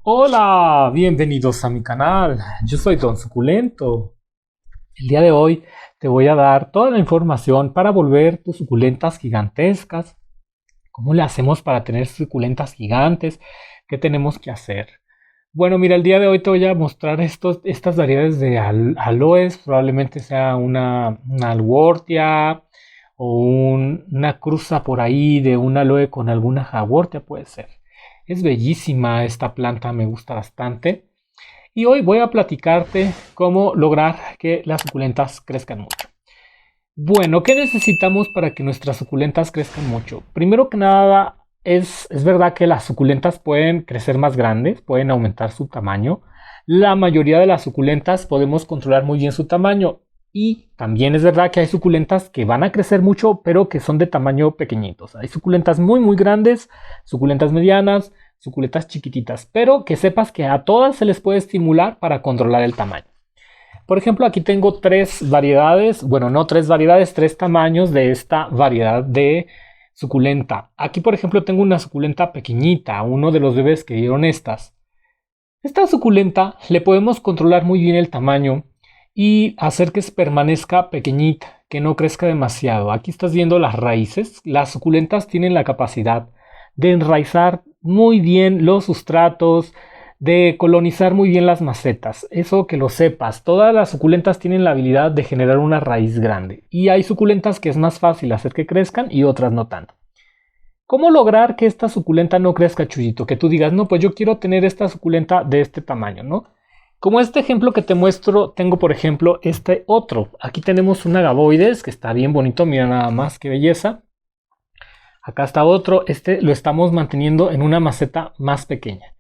Hola, bienvenidos a mi canal. Yo soy Don Suculento. El día de hoy te voy a dar toda la información para volver tus suculentas gigantescas. ¿Cómo le hacemos para tener suculentas gigantes? ¿Qué tenemos que hacer? Bueno, mira, el día de hoy te voy a mostrar estas variedades de aloes. Probablemente sea una alwortia o una cruza por ahí de un aloe con alguna jawortia, puede ser. Es bellísima esta planta, me gusta bastante. Y hoy voy a platicarte cómo lograr que las suculentas crezcan mucho. Bueno, ¿qué necesitamos para que nuestras suculentas crezcan mucho? Primero que nada, es verdad que las suculentas pueden crecer más grandes, pueden aumentar su tamaño. La mayoría de las suculentas podemos controlar muy bien su tamaño. Y también es verdad que hay suculentas que van a crecer mucho, pero que son de tamaño pequeñitos. Hay suculentas muy grandes, suculentas medianas, suculentas chiquititas. Pero que sepas que a todas se les puede estimular para controlar el tamaño. Por ejemplo, aquí tengo tres variedades, bueno, no tres variedades, tres tamaños de esta variedad de suculenta. Aquí, por ejemplo, tengo una suculenta pequeñita, uno de los bebés que dieron estas. Esta suculenta le podemos controlar muy bien el tamaño y hacer que permanezca pequeñita, que no crezca demasiado. Aquí estás viendo las raíces. Las suculentas tienen la capacidad de enraizar muy bien los sustratos, de colonizar muy bien las macetas. Eso que lo sepas. Todas las suculentas tienen la habilidad de generar una raíz grande. Y hay suculentas que es más fácil hacer que crezcan y otras no tanto. ¿Cómo lograr que esta suculenta no crezca, Chuyito? Que tú digas, no, pues yo quiero tener esta suculenta de este tamaño, ¿no? Como este ejemplo que te muestro, tengo por ejemplo este otro. Aquí tenemos un agavoides que está bien bonito, mira nada más qué belleza. Acá está otro, este lo estamos manteniendo en una maceta más pequeña.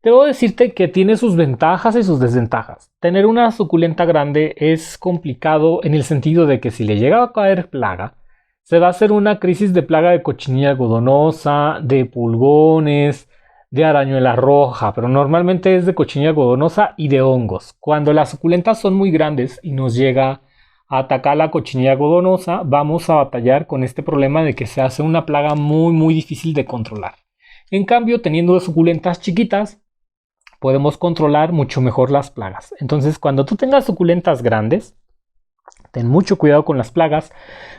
Debo decirte que tiene sus ventajas y sus desventajas. Tener una suculenta grande es complicado en el sentido de que si le llega a caer plaga, se va a hacer una crisis de plaga de cochinilla algodonosa, de pulgones, de arañuela roja, pero normalmente es de cochinilla algodonosa y de hongos. Cuando las suculentas son muy grandes y nos llega a atacar la cochinilla algodonosa, vamos a batallar con este problema de que se hace una plaga muy difícil de controlar. En cambio, teniendo suculentas chiquitas, podemos controlar mucho mejor las plagas. Entonces, cuando tú tengas suculentas grandes, ten mucho cuidado con las plagas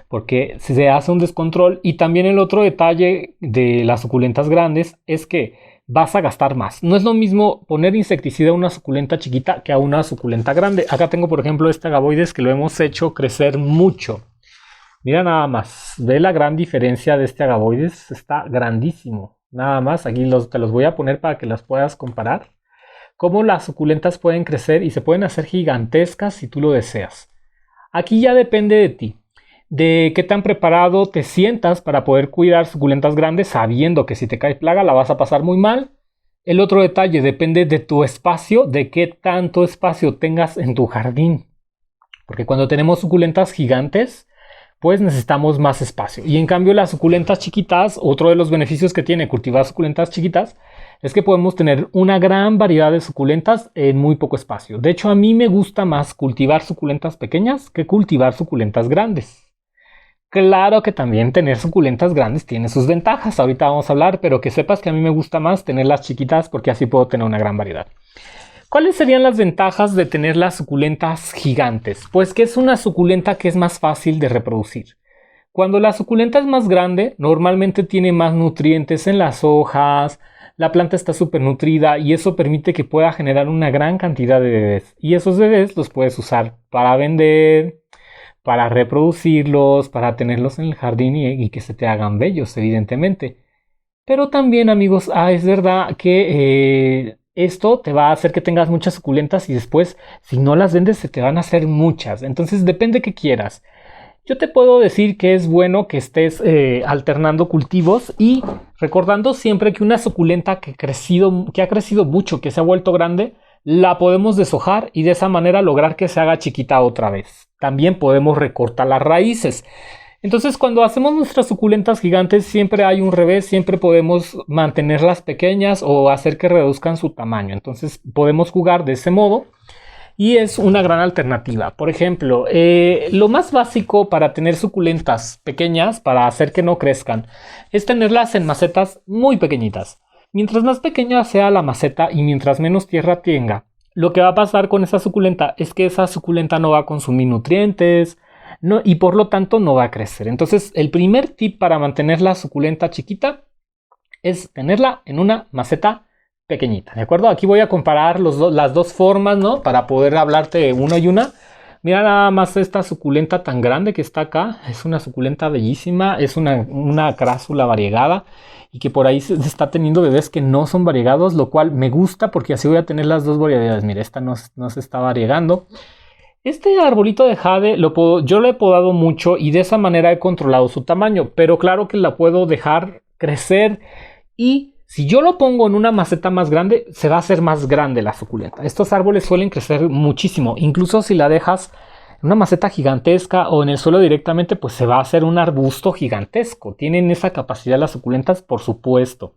porque se hace un descontrol. Y también el otro detalle de las suculentas grandes es que vas a gastar más. No es lo mismo poner insecticida a una suculenta chiquita que a una suculenta grande. Acá tengo por ejemplo este agavoides que lo hemos hecho crecer mucho. Mira nada más, ve la gran diferencia de este agavoides, está grandísimo. Nada más, aquí te los voy a poner para que las puedas comparar. Cómo las suculentas pueden crecer y se pueden hacer gigantescas si tú lo deseas. Aquí ya depende de ti, de qué tan preparado te sientas para poder cuidar suculentas grandes sabiendo que si te cae plaga la vas a pasar muy mal. El otro detalle depende de tu espacio, de qué tanto espacio tengas en tu jardín. Porque cuando tenemos suculentas gigantes, pues necesitamos más espacio. Y en cambio las suculentas chiquitas, otro de los beneficios que tiene cultivar suculentas chiquitas, es que podemos tener una gran variedad de suculentas en muy poco espacio. De hecho, a mí me gusta más cultivar suculentas pequeñas que cultivar suculentas grandes. Claro que también tener suculentas grandes tiene sus ventajas, ahorita vamos a hablar, pero que sepas que a mí me gusta más tenerlas chiquitas porque así puedo tener una gran variedad. ¿Cuáles serían las ventajas de tener las suculentas gigantes? Pues que es una suculenta que es más fácil de reproducir. Cuando la suculenta es más grande, normalmente tiene más nutrientes en las hojas, la planta está súper nutrida y eso permite que pueda generar una gran cantidad de bebés. Y esos bebés los puedes usar para vender, para reproducirlos, para tenerlos en el jardín y que se te hagan bellos, evidentemente. Pero también, amigos, es verdad que esto te va a hacer que tengas muchas suculentas y después, si no las vendes, se te van a hacer muchas. Entonces, depende qué quieras. Yo te puedo decir que es bueno que estés alternando cultivos y recordando siempre que una suculenta que ha crecido mucho, que se ha vuelto grande, la podemos deshojar y de esa manera lograr que se haga chiquita otra vez. También podemos recortar las raíces. Entonces, cuando hacemos nuestras suculentas gigantes, siempre hay un revés, siempre podemos mantenerlas pequeñas o hacer que reduzcan su tamaño. Entonces, podemos jugar de ese modo y es una gran alternativa. Por ejemplo, lo más básico para tener suculentas pequeñas, para hacer que no crezcan, es tenerlas en macetas muy pequeñitas. Mientras más pequeña sea la maceta y mientras menos tierra tenga, lo que va a pasar con esa suculenta es que esa suculenta no va a consumir nutrientes y por lo tanto no va a crecer. Entonces, el primer tip para mantener la suculenta chiquita es tenerla en una maceta pequeñita, ¿de acuerdo? Aquí voy a comparar las dos formas, ¿no? Para poder hablarte una y una. Mira nada más esta suculenta tan grande que está acá. Es una suculenta bellísima. Es una crásula variegada. Y que por ahí se está teniendo bebés que no son variegados. Lo cual me gusta porque así voy a tener las dos variedades. Mira, esta no se está variegando. Este arbolito de jade yo lo he podado mucho. Y de esa manera he controlado su tamaño. Pero claro que la puedo dejar crecer. Y si yo lo pongo en una maceta más grande, se va a hacer más grande la suculenta. Estos árboles suelen crecer muchísimo. Incluso si la dejas en una maceta gigantesca o en el suelo directamente, pues se va a hacer un arbusto gigantesco. Tienen esa capacidad las suculentas, por supuesto.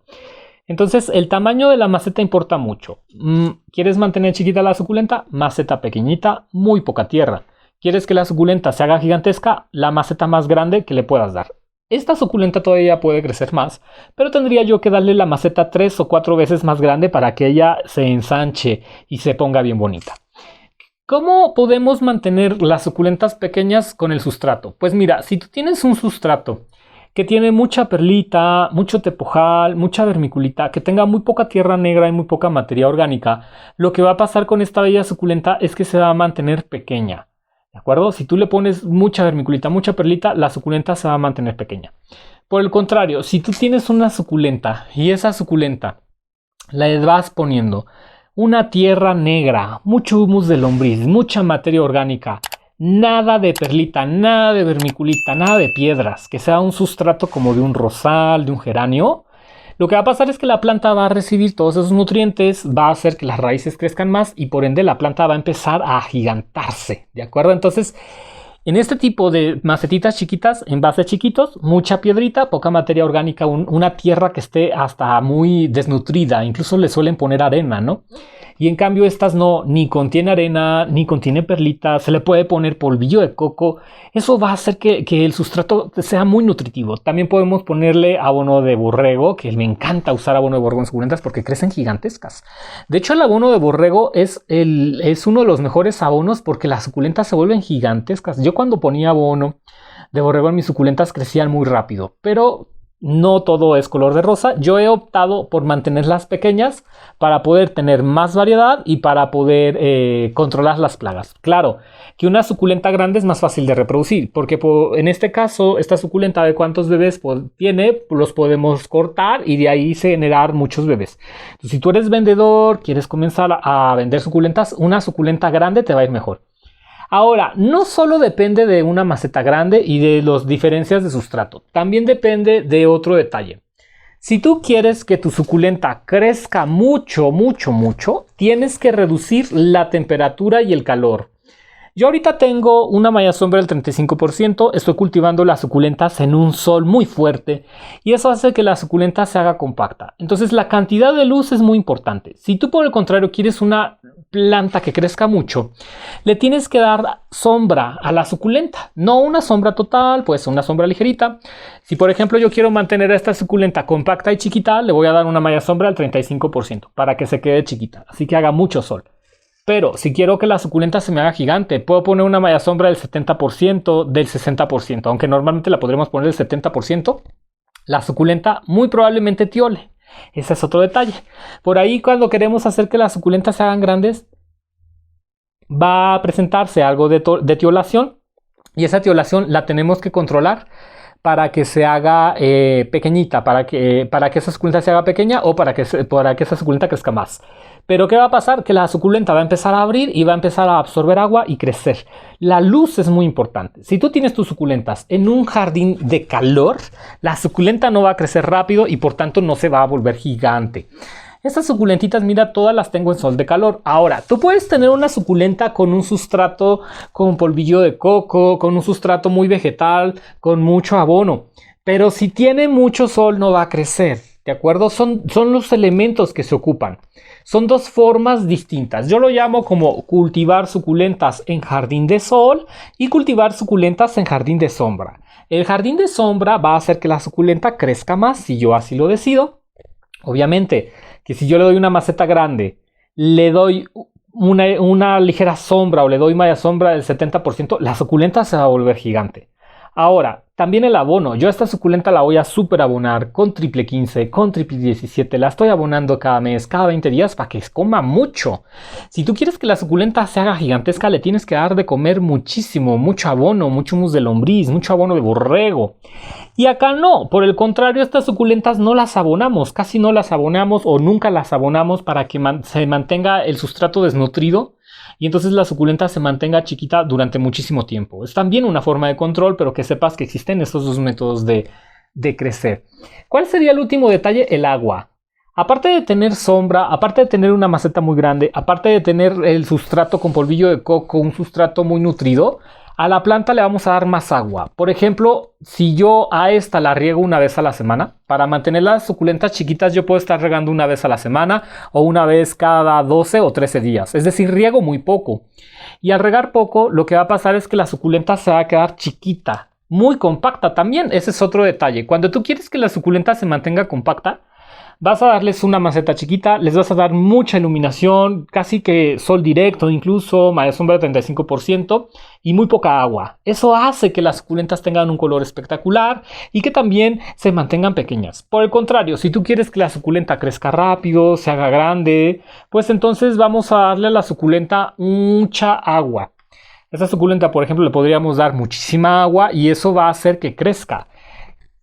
Entonces, el tamaño de la maceta importa mucho. ¿Quieres mantener chiquita la suculenta? Maceta pequeñita, muy poca tierra. ¿Quieres que la suculenta se haga gigantesca? La maceta más grande que le puedas dar. Esta suculenta todavía puede crecer más, pero tendría yo que darle la maceta 3 o 4 veces más grande para que ella se ensanche y se ponga bien bonita. ¿Cómo podemos mantener las suculentas pequeñas con el sustrato? Pues mira, si tú tienes un sustrato que tiene mucha perlita, mucho tepojal, mucha vermiculita, que tenga muy poca tierra negra y muy poca materia orgánica, lo que va a pasar con esta bella suculenta es que se va a mantener pequeña. ¿De acuerdo? Si tú le pones mucha vermiculita, mucha perlita, la suculenta se va a mantener pequeña. Por el contrario, si tú tienes una suculenta y esa suculenta le vas poniendo una tierra negra, mucho humus de lombriz, mucha materia orgánica, nada de perlita, nada de vermiculita, nada de piedras, que sea un sustrato como de un rosal, de un geranio, lo que va a pasar es que la planta va a recibir todos esos nutrientes, va a hacer que las raíces crezcan más y por ende la planta va a empezar a agigantarse, ¿de acuerdo? Entonces, en este tipo de macetitas chiquitas, envases chiquitos, mucha piedrita, poca materia orgánica, una tierra que esté hasta muy desnutrida, incluso le suelen poner arena, ¿no? Y en cambio estas no, ni contiene arena, ni contiene perlita, se le puede poner polvillo de coco. Eso va a hacer que el sustrato sea muy nutritivo. También podemos ponerle abono de borrego, que me encanta usar abono de borrego en suculentas porque crecen gigantescas. De hecho, el abono de borrego es uno de los mejores abonos porque las suculentas se vuelven gigantescas. Yo cuando ponía abono de borrego en mis suculentas crecían muy rápido, pero no todo es color de rosa. Yo he optado por mantenerlas pequeñas para poder tener más variedad y para poder controlar las plagas. Claro que una suculenta grande es más fácil de reproducir porque en este caso esta suculenta de cuántos bebés tiene, los podemos cortar y de ahí se generar muchos bebés. Entonces, si tú eres vendedor, quieres comenzar a vender suculentas, una suculenta grande te va a ir mejor. Ahora, no solo depende de una maceta grande y de las diferencias de sustrato, también depende de otro detalle. Si tú quieres que tu suculenta crezca mucho, tienes que reducir la temperatura y el calor. Yo ahorita tengo una malla sombra del 35%, estoy cultivando las suculentas en un sol muy fuerte y eso hace que la suculenta se haga compacta. Entonces la cantidad de luz es muy importante. Si tú por el contrario quieres una planta que crezca mucho, le tienes que dar sombra a la suculenta. No una sombra total, pues una sombra ligerita. Si por ejemplo yo quiero mantener a esta suculenta compacta y chiquita, le voy a dar una malla sombra al 35% para que se quede chiquita, así que haga mucho sol. Pero si quiero que la suculenta se me haga gigante, puedo poner una malla sombra del 70%, del 60%, aunque normalmente la podremos poner del 70%. La suculenta muy probablemente tiole. Ese es otro detalle. Por ahí cuando queremos hacer que las suculentas se hagan grandes, va a presentarse algo de tiolación y esa tiolación la tenemos que controlar para que se haga pequeñita, para que esa suculenta se haga pequeña o para que esa suculenta crezca más. Pero ¿qué va a pasar? Que la suculenta va a empezar a abrir y va a empezar a absorber agua y crecer. La luz es muy importante. Si tú tienes tus suculentas en un jardín de calor, la suculenta no va a crecer rápido y por tanto no se va a volver gigante. Estas suculentitas, mira, todas las tengo en sol de calor. Ahora, tú puedes tener una suculenta con un sustrato con polvillo de coco, con un sustrato muy vegetal, con mucho abono. Pero si tiene mucho sol no va a crecer, ¿de acuerdo? Son los elementos que se ocupan. Son dos formas distintas. Yo lo llamo como cultivar suculentas en jardín de sol y cultivar suculentas en jardín de sombra. El jardín de sombra va a hacer que la suculenta crezca más, si yo así lo decido. Obviamente que si yo le doy una maceta grande, le doy una ligera sombra o le doy media sombra del 70%, la suculenta se va a volver gigante. Ahora, también el abono. Yo a esta suculenta la voy a super abonar con triple 15, con triple 17. La estoy abonando cada mes, cada 20 días para que coma mucho. Si tú quieres que la suculenta se haga gigantesca, le tienes que dar de comer muchísimo, mucho abono, mucho humus de lombriz, mucho abono de borrego. Y acá no, por el contrario, estas suculentas no las abonamos, casi no las abonamos o nunca las abonamos para que se mantenga el sustrato desnutrido y entonces la suculenta se mantenga chiquita durante muchísimo tiempo. Es también una forma de control, pero que sepas que existen estos dos métodos de crecer. ¿Cuál sería el último detalle? El agua. Aparte de tener sombra, aparte de tener una maceta muy grande, aparte de tener el sustrato con polvillo de coco, un sustrato muy nutrido, a la planta le vamos a dar más agua. Por ejemplo, si yo a esta la riego una vez a la semana, para mantener las suculentas chiquitas yo puedo estar regando una vez a la semana o una vez cada 12 o 13 días. Es decir, riego muy poco. Y al regar poco, lo que va a pasar es que la suculenta se va a quedar chiquita, muy compacta también. Ese es otro detalle. Cuando tú quieres que la suculenta se mantenga compacta, vas a darles una maceta chiquita, les vas a dar mucha iluminación, casi que sol directo, incluso media sombra de 35% y muy poca agua. Eso hace que las suculentas tengan un color espectacular y que también se mantengan pequeñas. Por el contrario, si tú quieres que la suculenta crezca rápido, se haga grande, pues entonces vamos a darle a la suculenta mucha agua. Esta suculenta, por ejemplo, le podríamos dar muchísima agua y eso va a hacer que crezca.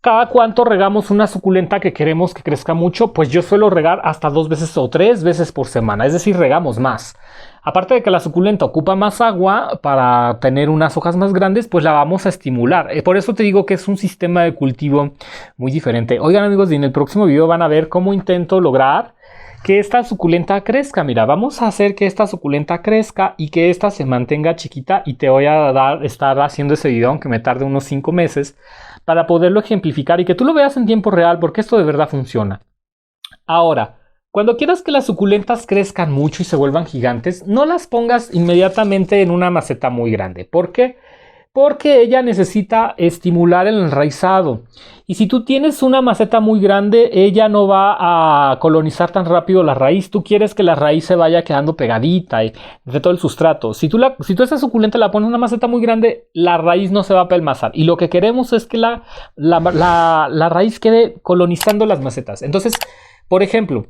¿Cada cuánto regamos una suculenta que queremos que crezca mucho? Pues yo suelo regar hasta 2 veces o 3 veces por semana, es decir, regamos más. Aparte de que la suculenta ocupa más agua para tener unas hojas más grandes, pues la vamos a estimular. Por eso te digo que es un sistema de cultivo muy diferente. Oigan amigos, y en el próximo video van a ver cómo intento lograr que esta suculenta crezca. Mira, vamos a hacer que esta suculenta crezca y que esta se mantenga chiquita y te voy a estar haciendo ese video, aunque me tarde unos 5 meses, para poderlo ejemplificar y que tú lo veas en tiempo real, porque esto de verdad funciona. Ahora, cuando quieras que las suculentas crezcan mucho y se vuelvan gigantes, no las pongas inmediatamente en una maceta muy grande. ¿Por qué? Porque ella necesita estimular el enraizado. Y si tú tienes una maceta muy grande, ella no va a colonizar tan rápido la raíz. Tú quieres que la raíz se vaya quedando pegadita de todo el sustrato. Si tú esa suculenta la pones en una maceta muy grande, la raíz no se va a pelmazar. Y lo que queremos es que la raíz quede colonizando las macetas. Entonces, por ejemplo,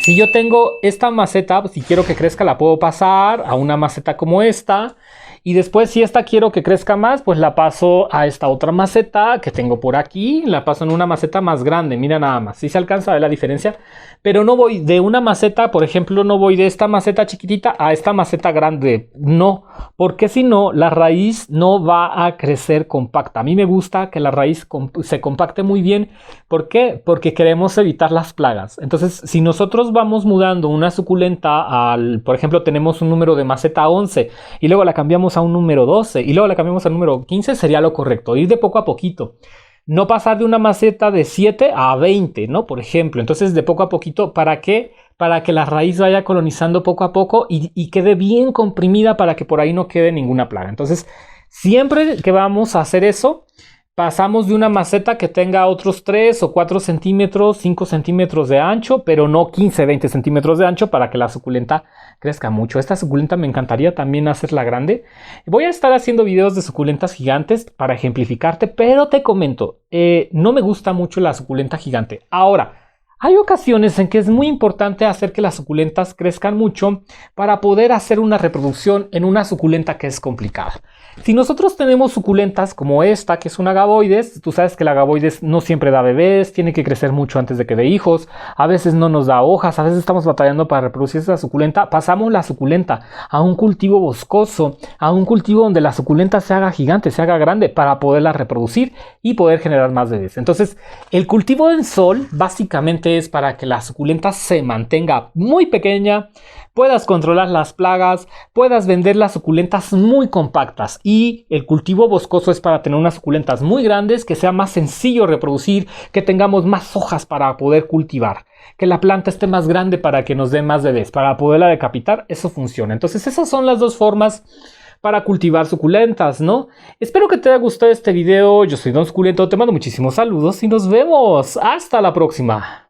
si yo tengo esta maceta, si quiero que crezca, la puedo pasar a una maceta como esta. Y después, si esta quiero que crezca más, pues la paso a esta otra maceta que tengo por aquí. La paso en una maceta más grande. Mira nada más. Sí se alcanza a ver la diferencia. Pero no voy de una maceta, por ejemplo, no voy de esta maceta chiquitita a esta maceta grande. No, porque si no, la raíz no va a crecer compacta. A mí me gusta que la raíz se compacte muy bien. ¿Por qué? Porque queremos evitar las plagas. Entonces, si nosotros vamos mudando una suculenta por ejemplo, tenemos un número de maceta 11 y luego la cambiamos a un número 12 y luego la cambiamos al número 15, sería lo correcto. Ir de poco a poquito. No pasar de una maceta de 7 a 20, ¿no? Por ejemplo. Entonces, de poco a poquito, ¿para qué? Para que la raíz vaya colonizando poco a poco y quede bien comprimida para que por ahí no quede ninguna plaga. Entonces, siempre que vamos a hacer eso, pasamos de una maceta que tenga otros 3 o 4 centímetros, 5 centímetros de ancho, pero no 15, 20 centímetros de ancho para que la suculenta crezca mucho. Esta suculenta me encantaría también hacerla grande. Voy a estar haciendo videos de suculentas gigantes para ejemplificarte, pero te comento, no me gusta mucho la suculenta gigante. Ahora, hay ocasiones en que es muy importante hacer que las suculentas crezcan mucho para poder hacer una reproducción en una suculenta que es complicada. Si nosotros tenemos suculentas como esta, que es una agavoides, tú sabes que la agavoides no siempre da bebés, tiene que crecer mucho antes de que dé hijos, a veces no nos da hojas, a veces estamos batallando para reproducir esa suculenta, pasamos la suculenta a un cultivo boscoso, a un cultivo donde la suculenta se haga gigante, se haga grande para poderla reproducir y poder generar más bebés. Entonces, el cultivo en sol básicamente es para que la suculenta se mantenga muy pequeña, puedas controlar las plagas, puedas vender las suculentas muy compactas. Y el cultivo boscoso es para tener unas suculentas muy grandes, que sea más sencillo reproducir, que tengamos más hojas para poder cultivar, que la planta esté más grande para que nos dé más bebés, para poderla decapitar. Eso funciona. Entonces esas son las dos formas para cultivar suculentas, ¿no? Espero que te haya gustado este video. Yo soy Don Suculento, te mando muchísimos saludos y nos vemos. Hasta la próxima.